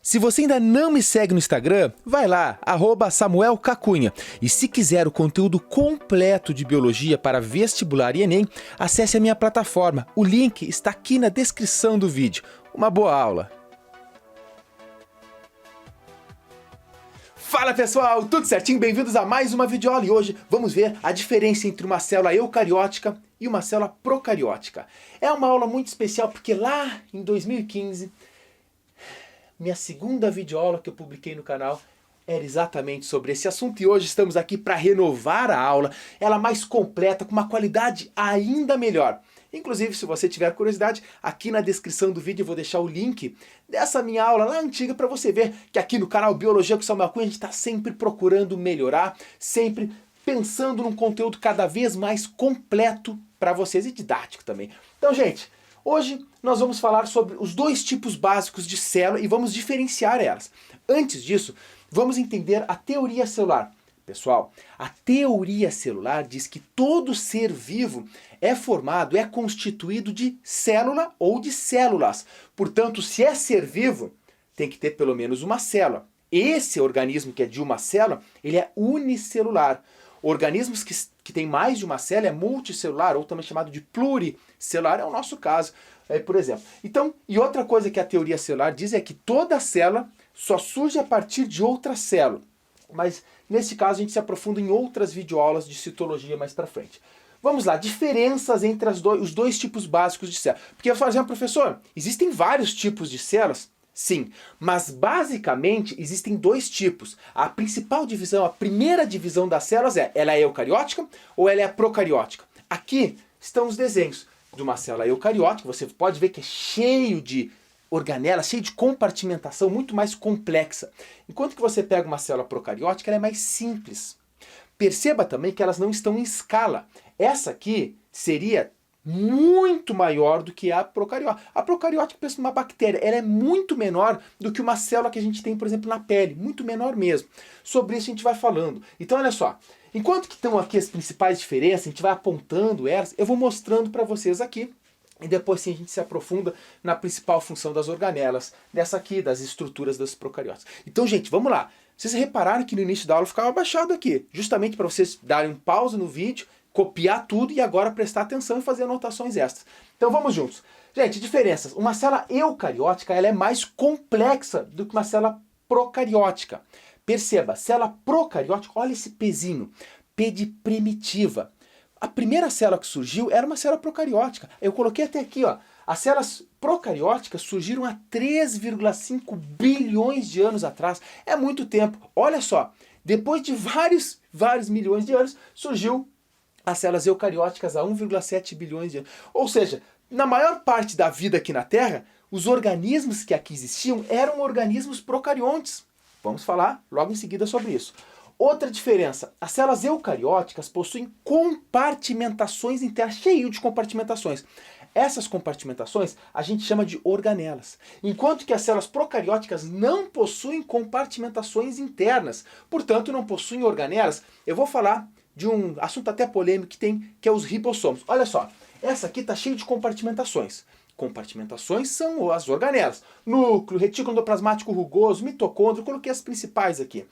Se você ainda não me segue no Instagram, vai lá, @SamuelCacunha. E se quiser o conteúdo completo de biologia para vestibular e Enem, acesse a minha plataforma. O link está aqui na descrição do vídeo. Uma boa aula! Fala pessoal, tudo certinho? Bem-vindos a mais uma videoaula e hoje vamos ver a diferença entre uma célula eucariótica e uma célula procariótica. É uma aula muito especial porque lá em 2015... minha segunda videoaula que eu publiquei no canal era exatamente sobre esse assunto e hoje estamos aqui para renovar a aula, ela mais completa, com uma qualidade ainda melhor. Inclusive, se você tiver curiosidade, aqui na descrição do vídeo eu vou deixar o link dessa minha aula lá antiga para você ver que aqui no canal Biologia com Samuel Cunha a gente está sempre procurando melhorar, sempre pensando num conteúdo cada vez mais completo para vocês e didático também. Então, gente, hoje nós vamos falar sobre os dois tipos básicos de célula e vamos diferenciar elas. Antes disso, vamos entender a teoria celular. Pessoal, a teoria celular diz que todo ser vivo é formado, é constituído de célula ou de células. Portanto, se é ser vivo, tem que ter pelo menos uma célula. Esse organismo que é de uma célula, ele é unicelular. Organismos que têm mais de uma célula é multicelular, ou também chamado de pluricelular, é o nosso caso, por exemplo. Então, e outra coisa que a teoria celular diz é que toda célula só surge a partir de outra célula. Mas, nesse caso, a gente se aprofunda em outras videoaulas de citologia mais pra frente. Vamos lá, diferenças entre os dois tipos básicos de célula. Porque eu falo, professor, existem vários tipos de células? Sim, mas basicamente existem dois tipos. A principal divisão, a primeira divisão das células ela é eucariótica ou ela é procariótica. Aqui estão os desenhos de uma célula eucariótica, você pode ver que é cheio de organelas, cheio de compartimentação, muito mais complexa. Enquanto que você pega uma célula procariótica, ela é mais simples. Perceba também que elas não estão em escala. Essa aqui seria muito maior do que a procariótica. A procariótica, pensa numa bactéria, ela é muito menor do que uma célula que a gente tem, por exemplo, na pele, muito menor mesmo. Sobre isso a gente vai falando. Então, olha só, enquanto que estão aqui as principais diferenças, a gente vai apontando elas, eu vou mostrando para vocês aqui, e depois sim a gente se aprofunda na principal função das organelas, dessa aqui, das estruturas das procarióticas. Então, gente, vamos lá. Vocês repararam que no início da aula ficava abaixado aqui, justamente para vocês darem um pause no vídeo, copiar tudo e agora prestar atenção e fazer anotações extras. Então vamos juntos. Gente, diferenças. Uma célula eucariótica ela é mais complexa do que uma célula procariótica. Perceba, célula procariótica, olha esse pezinho, P de primitiva. A primeira célula que surgiu era uma célula procariótica. Eu coloquei até aqui, ó. As células procarióticas surgiram há 3,5 bilhões de anos atrás. É muito tempo. Olha só, depois de vários milhões de anos, surgiu as células eucarióticas há 1,7 bilhões de anos. Ou seja, na maior parte da vida aqui na Terra, os organismos que aqui existiam eram organismos procariontes. Vamos falar logo em seguida sobre isso. Outra diferença, as células eucarióticas possuem compartimentações internas, cheio de compartimentações. Essas compartimentações a gente chama de organelas, enquanto que as células procarióticas não possuem compartimentações internas, portanto não possuem organelas. Eu vou falar de um assunto até polêmico que é os ribossomos. Olha só, essa aqui está cheia de compartimentações. Compartimentações são as organelas. Núcleo, retículo endoplasmático rugoso, mitocôndrio, coloquei as principais aqui.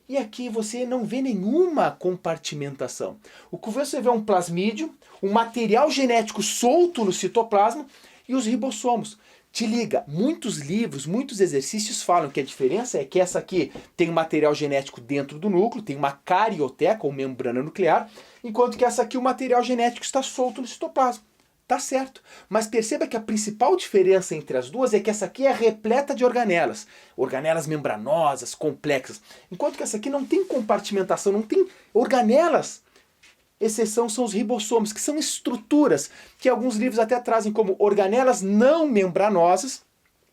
E aqui você não vê nenhuma compartimentação. O que você vê é um plasmídio, um material genético solto no citoplasma e os ribossomos. Te liga, muitos livros, muitos exercícios falam que a diferença é que essa aqui tem um material genético dentro do núcleo, tem uma carioteca ou membrana nuclear, enquanto que essa aqui o material genético está solto no citoplasma. Tá certo, mas perceba que a principal diferença entre as duas é que essa aqui é repleta de organelas. Organelas membranosas, complexas. Enquanto que essa aqui não tem compartimentação, não tem organelas. Exceção são os ribossomos, que são estruturas que alguns livros até trazem como organelas não membranosas,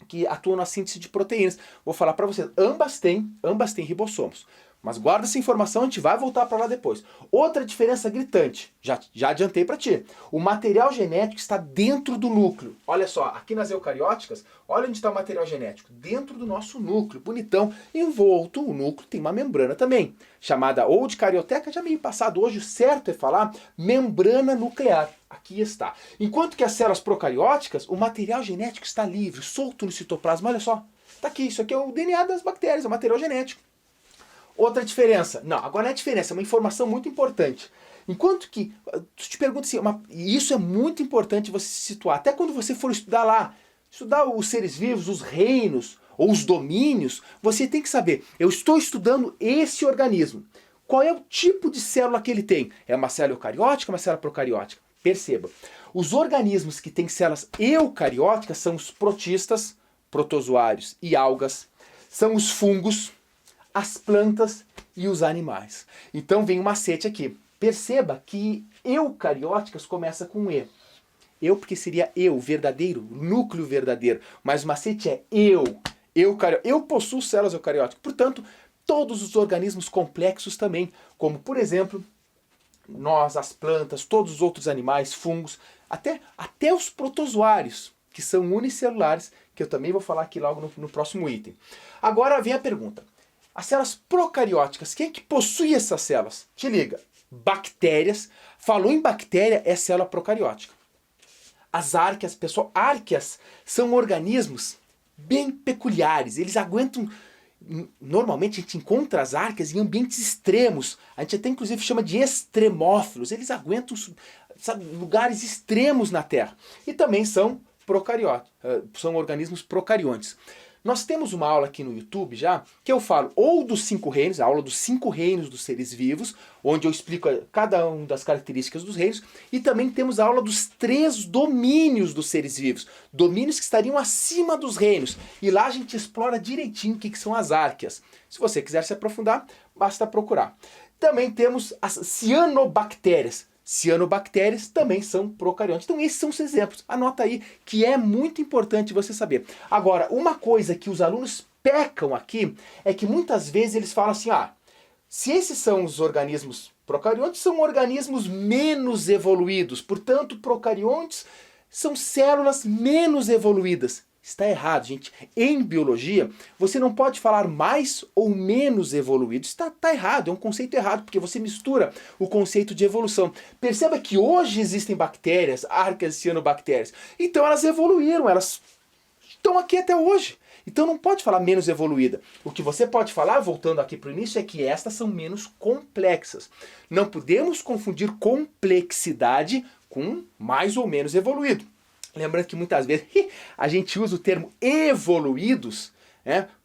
que atuam na síntese de proteínas. Vou falar para vocês, ambas têm ribossomos. Mas guarda essa informação, a gente vai voltar para lá depois. Outra diferença gritante, já adiantei para ti. O material genético está dentro do núcleo. Olha só, aqui nas eucarióticas, olha onde está o material genético. Dentro do nosso núcleo, bonitão. Envolto o núcleo tem uma membrana também, chamada ou de carioteca, já meio passado. Hoje o certo é falar membrana nuclear. Aqui está. Enquanto que as células procarióticas, o material genético está livre, solto no citoplasma. Olha só. Tá aqui, isso aqui é o DNA das bactérias, é o material genético. Outra diferença, não, agora não é diferença, é uma informação muito importante. Enquanto que, tu te pergunta assim, e isso é muito importante você se situar, até quando você for estudar lá, estudar os seres vivos, os reinos, ou os domínios, você tem que saber, eu estou estudando esse organismo. Qual é o tipo de célula que ele tem? É uma célula eucariótica ou uma célula procariótica? Perceba, os organismos que têm células eucarióticas são os protistas, protozoários e algas, são os fungos, as plantas e os animais. Então vem um macete aqui. Perceba que eucarióticas começa com E. Eu, porque seria eu, verdadeiro, núcleo verdadeiro. Mas o macete é eu. Eu possuo células eucarióticas. Portanto, todos os organismos complexos também, como por exemplo, nós, as plantas, todos os outros animais, fungos, até os protozoários, que são unicelulares, que eu também vou falar aqui logo no próximo item. Agora vem a pergunta. As células procarióticas, quem é que possui essas células? Te liga, bactérias. Falou em bactéria, é célula procariótica. As árqueas, pessoal, árqueas são organismos bem peculiares. Eles aguentam... Normalmente a gente encontra as árqueas em ambientes extremos. A gente até inclusive chama de extremófilos. Eles aguentam, sabe, lugares extremos na Terra. E também são procarióticos, são organismos procariontes. Nós temos uma aula aqui no YouTube já, que eu falo ou dos 5 reinos, a aula dos 5 reinos dos seres vivos, onde eu explico cada uma das características dos reinos, e também temos a aula dos 3 domínios dos seres vivos, domínios que estariam acima dos reinos, e lá a gente explora direitinho o que são as árqueas. Se você quiser se aprofundar, basta procurar. Também temos as cianobactérias. Cianobactérias também são procariontes. Então esses são os exemplos. Anota aí que é muito importante você saber. Agora, uma coisa que os alunos pecam aqui é que muitas vezes eles falam assim, se esses são os organismos procariontes, são organismos menos evoluídos. Portanto, procariontes são células menos evoluídas. Está errado, gente. Em biologia, você não pode falar mais ou menos evoluído. Está errado, é um conceito errado, porque você mistura o conceito de evolução. Perceba que hoje existem bactérias, árqueas e cianobactérias. Então elas evoluíram, elas estão aqui até hoje. Então não pode falar menos evoluída. O que você pode falar, voltando aqui para o início, é que estas são menos complexas. Não podemos confundir complexidade com mais ou menos evoluído. Lembrando que muitas vezes a gente usa o termo evoluídos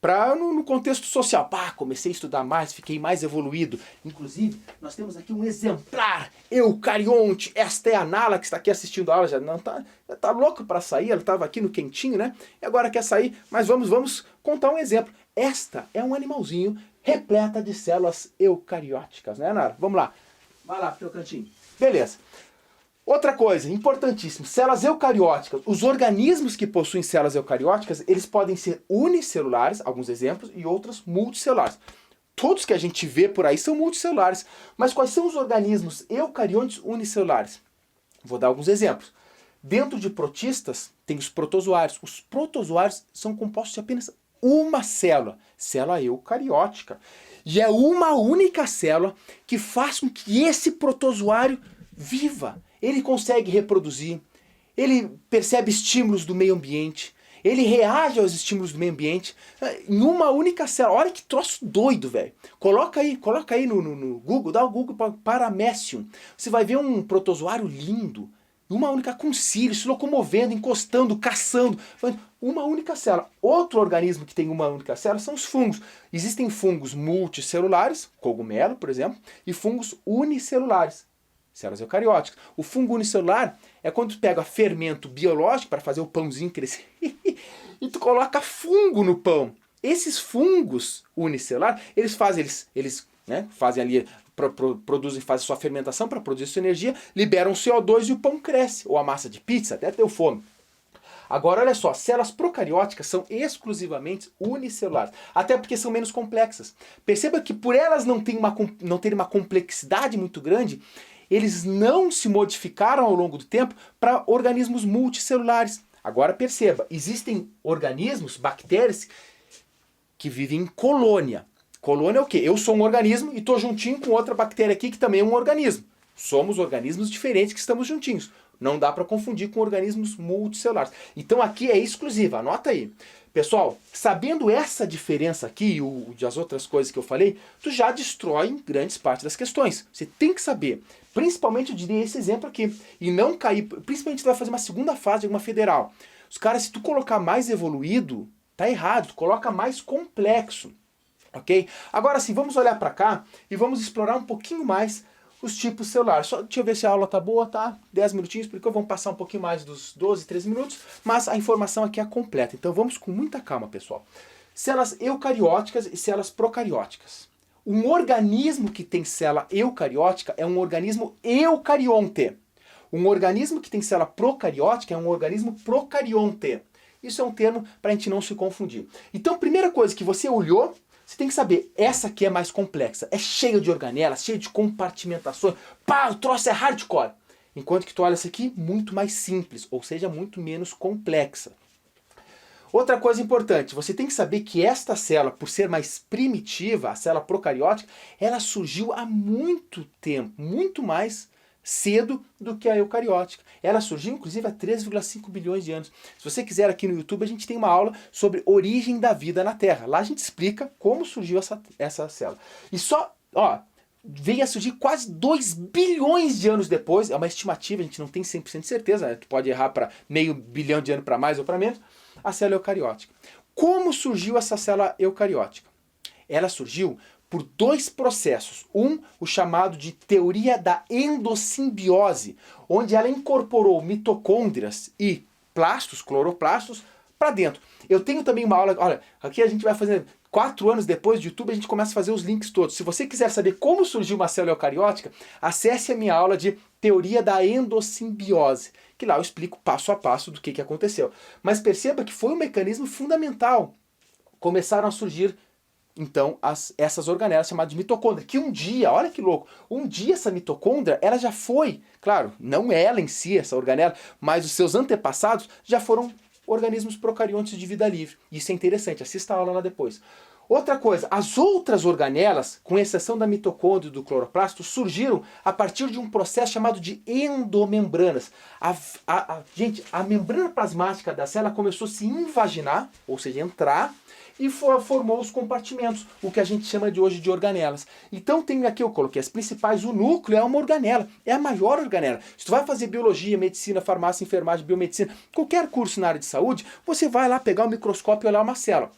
para no contexto social. Comecei a estudar mais, fiquei mais evoluído. Inclusive, nós temos aqui um exemplar eucarionte. Esta é a Nala, que está aqui assistindo a aula. Já tá louca para sair, ela estava aqui no quentinho, né? E agora quer sair, mas vamos contar um exemplo. Esta é um animalzinho repleta de células eucarióticas, né, Nara? Vamos lá. Vai lá pro teu cantinho. Beleza. Outra coisa, importantíssimo, células eucarióticas. Os organismos que possuem células eucarióticas, eles podem ser unicelulares, alguns exemplos, e outros multicelulares. Todos que a gente vê por aí são multicelulares. Mas quais são os organismos eucariontes unicelulares? Vou dar alguns exemplos. Dentro de protistas, tem os protozoários. Os protozoários são compostos de apenas uma célula eucariótica. E é uma única célula que faz com que esse protozoário viva. Ele consegue reproduzir, ele percebe estímulos do meio ambiente, ele reage aos estímulos do meio ambiente em uma única célula. Olha que troço doido, velho. Coloca aí no Google, dá o Google para Paramecium. Você vai ver um protozoário lindo, uma única com cílios, se locomovendo, encostando, caçando. Uma única célula. Outro organismo que tem uma única célula são os fungos. Existem fungos multicelulares, cogumelo, por exemplo, e fungos unicelulares. Células eucarióticas. O fungo unicelular é quando tu pega fermento biológico para fazer o pãozinho crescer e tu coloca fungo no pão. Esses fungos unicelulares, eles fazem ali, fazem sua fermentação para produzir sua energia, liberam CO2 e o pão cresce. Ou a massa de pizza, até deu fome. Agora, olha só, células procarióticas são exclusivamente unicelulares, até porque são menos complexas. Perceba que por elas não terem uma complexidade muito grande, eles não se modificaram ao longo do tempo para organismos multicelulares. Agora perceba, existem organismos, bactérias, que vivem em colônia. Colônia é o quê? Eu sou um organismo e estou juntinho com outra bactéria aqui que também é um organismo. Somos organismos diferentes que estamos juntinhos. Não dá para confundir com organismos multicelulares. Então aqui é exclusiva, anota aí. Pessoal, sabendo essa diferença aqui e as outras coisas que eu falei, tu já destrói em grandes partes das questões. Você tem que saber. Principalmente eu diria esse exemplo aqui. E não cair, principalmente tu vai fazer uma segunda fase de uma federal. Os caras, se tu colocar mais evoluído, tá errado, tu coloca mais complexo. Ok? Agora sim, vamos olhar para cá e vamos explorar um pouquinho mais os tipos celulares. Só, deixa eu ver se a aula tá boa, tá? 10 minutinhos, porque vamos passar um pouquinho mais dos 12, 13 minutos, mas a informação aqui é completa. Então vamos com muita calma, pessoal. Células eucarióticas e células procarióticas. Um organismo que tem célula eucariótica é um organismo eucarionte. Um organismo que tem célula procariótica é um organismo procarionte. Isso é um termo para a gente não se confundir. Então, primeira coisa que você olhou, você tem que saber, essa aqui é mais complexa, é cheia de organelas, cheia de compartimentações, pá, o troço é hardcore. Enquanto que tu olha essa aqui, muito mais simples, ou seja, muito menos complexa. Outra coisa importante, você tem que saber que esta célula, por ser mais primitiva, a célula procariótica, ela surgiu há muito tempo, muito mais cedo do que a eucariótica. Ela surgiu, inclusive, há 3,5 bilhões de anos. Se você quiser, aqui no YouTube, a gente tem uma aula sobre origem da vida na Terra. Lá a gente explica como surgiu essa célula. E só, ó, veio a surgir quase 2 bilhões de anos depois. É uma estimativa, a gente não tem 100% de certeza, né? Tu pode errar para meio bilhão de anos para mais ou para menos. A célula eucariótica. Como surgiu essa célula eucariótica? Ela surgiu por dois processos. O chamado de teoria da endossimbiose, onde ela incorporou mitocôndrias e plastos, cloroplastos, para dentro. Eu tenho também uma aula, olha, aqui a gente vai fazer 4 anos depois de YouTube, a gente começa a fazer os links todos. Se você quiser saber como surgiu uma célula eucariótica, acesse a minha aula de teoria da endossimbiose, que lá eu explico passo a passo do que aconteceu. Mas perceba que foi um mecanismo fundamental. Começaram a surgir então essas organelas chamadas de mitocôndria, que um dia, olha que louco, um dia essa mitocôndria, ela já foi, claro, não ela em si, essa organela, mas os seus antepassados já foram organismos procariontes de vida livre. Isso é interessante, assista a aula lá depois. Outra coisa, as outras organelas, com exceção da mitocôndria e do cloroplasto, surgiram a partir de um processo chamado de endomembranas. Gente, a membrana plasmática da célula começou a se invaginar, ou seja, entrar, e formou os compartimentos, o que a gente chama de hoje de organelas. Então tem aqui, eu coloquei as principais, o núcleo é uma organela, é a maior organela. Se tu vai fazer biologia, medicina, farmácia, enfermagem, biomedicina, qualquer curso na área de saúde, você vai lá pegar o microscópio e olhar uma célula.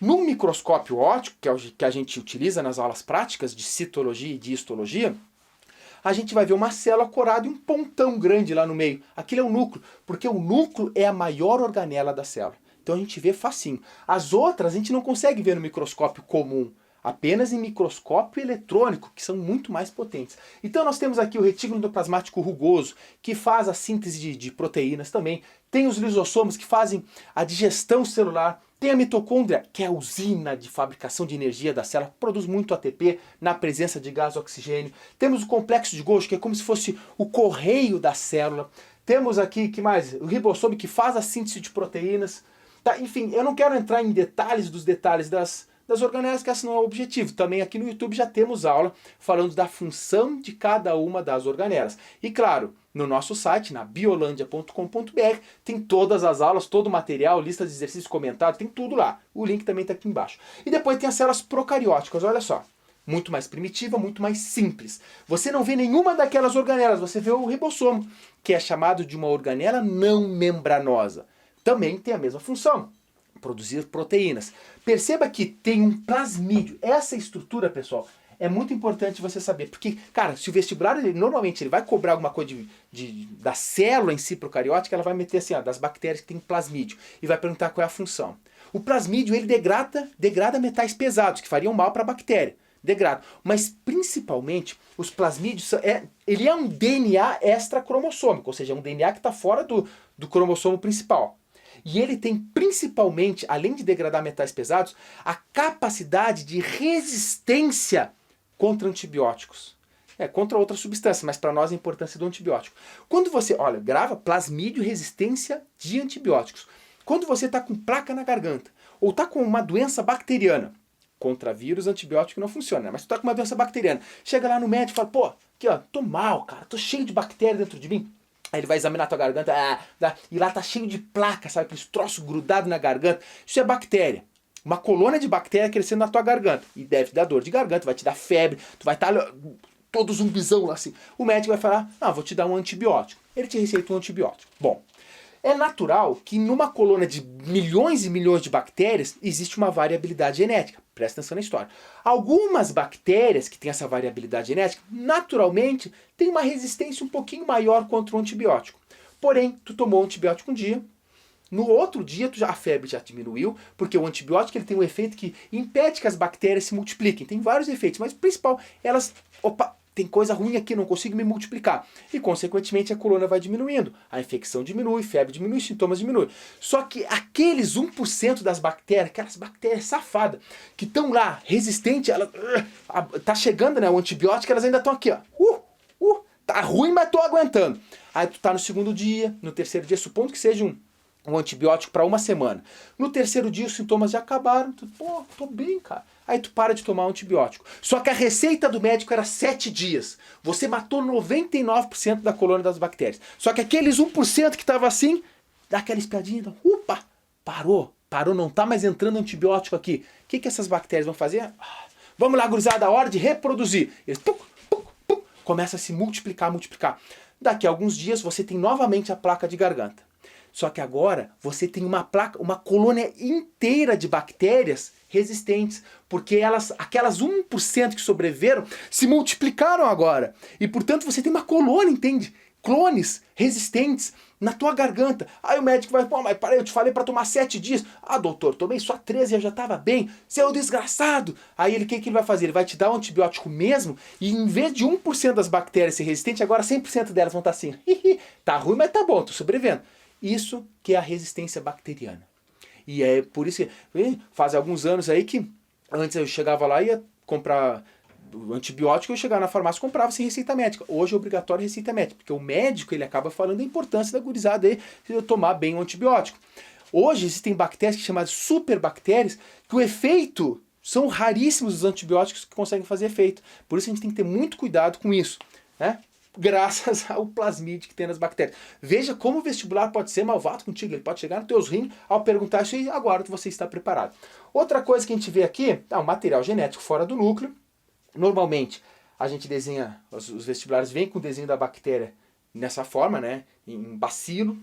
Num microscópio óptico, que é o que a gente utiliza nas aulas práticas de citologia e de histologia, a gente vai ver uma célula corada e um pontão grande lá no meio. Aquilo é o núcleo, porque o núcleo é a maior organela da célula. Então a gente vê facinho. As outras a gente não consegue ver no microscópio comum, apenas em microscópio eletrônico, que são muito mais potentes. Então nós temos aqui o retículo endoplasmático rugoso, que faz a síntese de proteínas também. Tem os lisossomos, que fazem a digestão celular. Tem a mitocôndria, que é a usina de fabricação de energia da célula, produz muito ATP na presença de gás oxigênio. Temos o complexo de Golgi, que é como se fosse o correio da célula. Temos aqui, que mais? O ribossomo, que faz a síntese de proteínas. Tá, enfim, eu não quero entrar em detalhes dos detalhes das organelas, que esse não é o objetivo. Também aqui no YouTube já temos aula falando da função de cada uma das organelas. E claro, no nosso site, na biolandia.com.br, tem todas as aulas, todo o material, lista de exercícios comentados, tem tudo lá. O link também está aqui embaixo. E depois tem as células procarióticas, olha só. Muito mais primitiva, muito mais simples. Você não vê nenhuma daquelas organelas, você vê o ribossomo, que é chamado de uma organela não membranosa. Também tem a mesma função, produzir proteínas. Perceba que tem um plasmídio. Essa estrutura, pessoal, é muito importante você saber. Porque, cara, se o vestibular, normalmente ele vai cobrar alguma coisa da célula em si procariótica, ela vai meter assim, ó, das bactérias que tem plasmídio. E vai perguntar qual é a função. O plasmídio, ele degrada metais pesados, que fariam mal para a bactéria. Degrada. Mas, principalmente, os plasmídios, ele é um DNA extracromossômico, ou seja, é um DNA que está fora do cromossomo principal. E ele tem principalmente, além de degradar metais pesados, a capacidade de resistência contra antibióticos. Contra outras substâncias, mas para nós a importância do antibiótico. Quando você, olha, grava plasmídio resistência de antibióticos. Quando você está com placa na garganta, ou está com uma doença bacteriana, contra vírus, antibiótico não funciona, né? Mas tu está com uma doença bacteriana, chega lá no médico e fala, pô, aqui ó, tô mal, cara, tô cheio de bactéria dentro de mim. Aí ele vai examinar a tua garganta, e lá tá cheio de placa, sabe? Aqueles troços grudados na garganta. Isso é bactéria. Uma colônia de bactéria crescendo na tua garganta. E deve te dar dor de garganta, vai te dar febre, tu vai estar todo zumbizão lá assim. O médico vai falar, vou te dar um antibiótico. Ele te receita um antibiótico. Bom, é natural que numa colônia de milhões e milhões de bactérias existe uma variabilidade genética. Presta atenção na história. Algumas bactérias que têm essa variabilidade genética, naturalmente, têm uma resistência um pouquinho maior contra o antibiótico. Porém, tu tomou o antibiótico um dia, no outro dia a febre já diminuiu, porque o antibiótico ele tem um efeito que impede que as bactérias se multipliquem. Tem vários efeitos, mas o principal, tem coisa ruim aqui, não consigo me multiplicar. E, consequentemente, a colônia vai diminuindo. A infecção diminui, febre diminui, sintomas diminuem. Só que aqueles 1% das bactérias, aquelas bactérias safadas, que estão lá, resistentes, tá chegando, né, o antibiótico, elas ainda estão aqui, ó. Tá ruim, mas tô aguentando. Aí tu tá no segundo dia, no terceiro dia, supondo que seja um antibiótico para uma semana. No terceiro dia os sintomas já acabaram. Tô bem, cara. Aí tu para de tomar o antibiótico. Só que a receita do médico era 7 dias. Você matou 99% da colônia das bactérias. Só que aqueles 1% que tava assim, dá aquela espiadinha, parou, não tá mais entrando antibiótico aqui. O que essas bactérias vão fazer? Vamos lá, gurizada, a hora de reproduzir. Eles começa a se multiplicar. Daqui a alguns dias você tem novamente a placa de garganta. Só que agora você tem uma colônia inteira de bactérias resistentes, porque aquelas 1% que sobreviveram se multiplicaram agora. E portanto você tem uma colônia, entende? Clones resistentes na tua garganta. Aí o médico vai, mas parei, eu te falei para tomar 7 dias. Doutor, tomei só 13 e eu já estava bem. Seu desgraçado. Aí o que ele vai fazer? Ele vai te dar um antibiótico mesmo e em vez de 1% das bactérias ser resistentes, agora 100% delas vão estar assim. Tá ruim, mas tá bom, tô sobrevivendo. Isso que é a resistência bacteriana. E é por isso que faz alguns anos aí que antes eu chegava lá e ia comprar o antibiótico, eu chegava na farmácia e comprava sem receita médica. Hoje é obrigatório receita médica, porque o médico ele acaba falando da importância da gurizada aí de tomar bem o antibiótico. Hoje existem bactérias chamadas superbactérias que o efeito são raríssimos os antibióticos que conseguem fazer efeito. Por isso a gente tem que ter muito cuidado com isso, né? Graças ao plasmídio que tem nas bactérias. Veja como o vestibular pode ser malvado contigo. Ele pode chegar nos teus rins ao perguntar isso e agora você está preparado. Outra coisa que a gente vê aqui é o material genético fora do núcleo. Normalmente a gente desenha, os vestibulares vêm com o desenho da bactéria nessa forma, né? Em bacilo,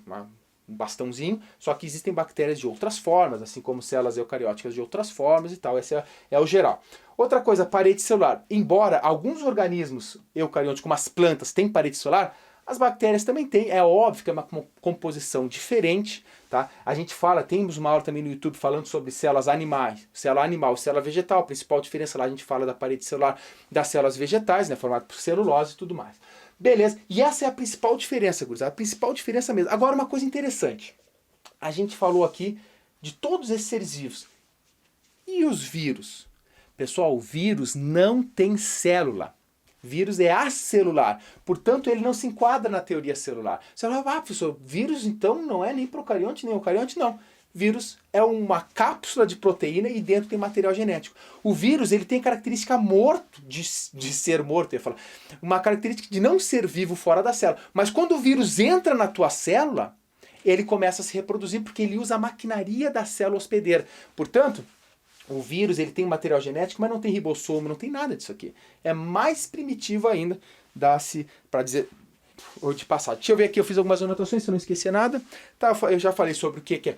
um bastãozinho, só que existem bactérias de outras formas, assim como células eucarióticas de outras formas e tal. Esse é o geral. Outra coisa, parede celular. Embora alguns organismos eucarióticos, como as plantas, têm parede celular, as bactérias também têm. É óbvio que é uma composição diferente, tá? A gente temos uma aula também no YouTube falando sobre células animais, célula animal, célula vegetal. A principal diferença lá a gente fala da parede celular das células vegetais, né, formada por celulose e tudo mais. Beleza, e essa é a principal diferença, gurizada, a principal diferença mesmo. Agora uma coisa interessante, a gente falou aqui de todos esses seres vivos. E os vírus? Pessoal, o vírus não tem célula. Vírus é acelular, portanto ele não se enquadra na teoria celular. Você fala, professor, vírus então não é nem procarionte nem eucarionte? Não. Vírus é uma cápsula de proteína e dentro tem material genético. O vírus ele tem característica de ser morto, eu ia falar. Uma característica de não ser vivo fora da célula. Mas quando o vírus entra na tua célula, ele começa a se reproduzir porque ele usa a maquinaria da célula hospedeira. Portanto, o vírus ele tem material genético, mas não tem ribossomo, não tem nada disso aqui. É mais primitivo ainda, dá-se para dizer de passado. Deixa eu ver aqui, eu fiz algumas anotações, se eu não esqueci nada. Tá, eu já falei sobre o que é.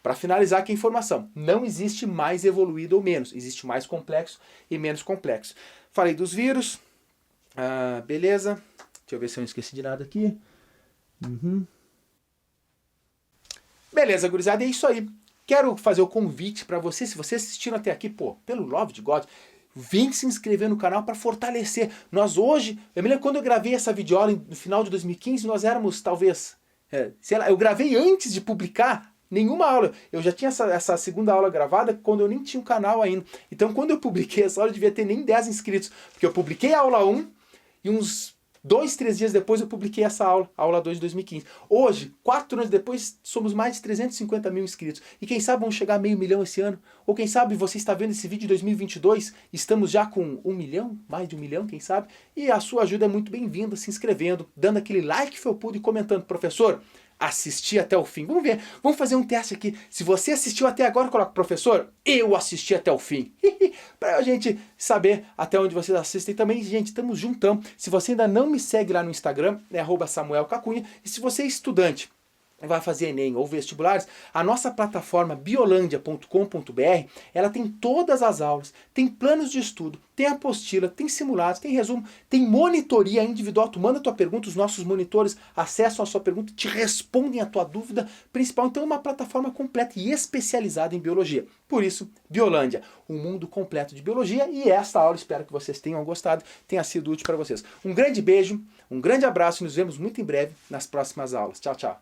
Para finalizar aqui a informação, não existe mais evoluído ou menos, existe mais complexo e menos complexo. Falei dos vírus, beleza. Deixa eu ver se eu não esqueci de nada aqui. Beleza, gurizada, é isso aí. Quero fazer o convite para você, se você assistiram até aqui, pelo Love de God, vem se inscrever no canal para fortalecer. Nós hoje, eu me lembro quando eu gravei essa videoaula no final de 2015, nós éramos talvez, sei lá, eu gravei antes de publicar nenhuma aula. Eu já tinha essa segunda aula gravada quando eu nem tinha um canal ainda. Então quando eu publiquei essa aula eu devia ter nem 10 inscritos, porque eu publiquei a aula 1 e uns 2, 3 dias depois eu publiquei essa aula, aula 2 de 2015. Hoje, 4 anos depois, somos mais de 350 mil inscritos. E quem sabe vamos chegar a 500 mil esse ano. Ou quem sabe você está vendo esse vídeo em 2022, estamos já com 1 milhão, mais de 1 milhão, quem sabe. E a sua ajuda é muito bem-vinda, se inscrevendo, dando aquele like felpudo e comentando. Professor, assisti até o fim. Vamos ver, vamos fazer um teste aqui. Se você assistiu até agora, coloca, professor, eu assisti até o fim. Pra gente saber até onde vocês assistem também. Gente, estamos juntão. Se você ainda não me segue lá no Instagram, é @samuelcacunha. E se você é estudante, vai fazer Enem ou vestibulares, a nossa plataforma biolandia.com.br, ela tem todas as aulas, tem planos de estudo, tem apostila, tem simulados, tem resumo, tem monitoria individual. Tu manda a tua pergunta, os nossos monitores acessam a sua pergunta, te respondem a tua dúvida principal. Então é uma plataforma completa e especializada em biologia. Por isso, Biolândia, um mundo completo de biologia. E esta aula, espero que vocês tenham gostado, tenha sido útil para vocês. Um grande beijo, um grande abraço e nos vemos muito em breve nas próximas aulas. Tchau, tchau.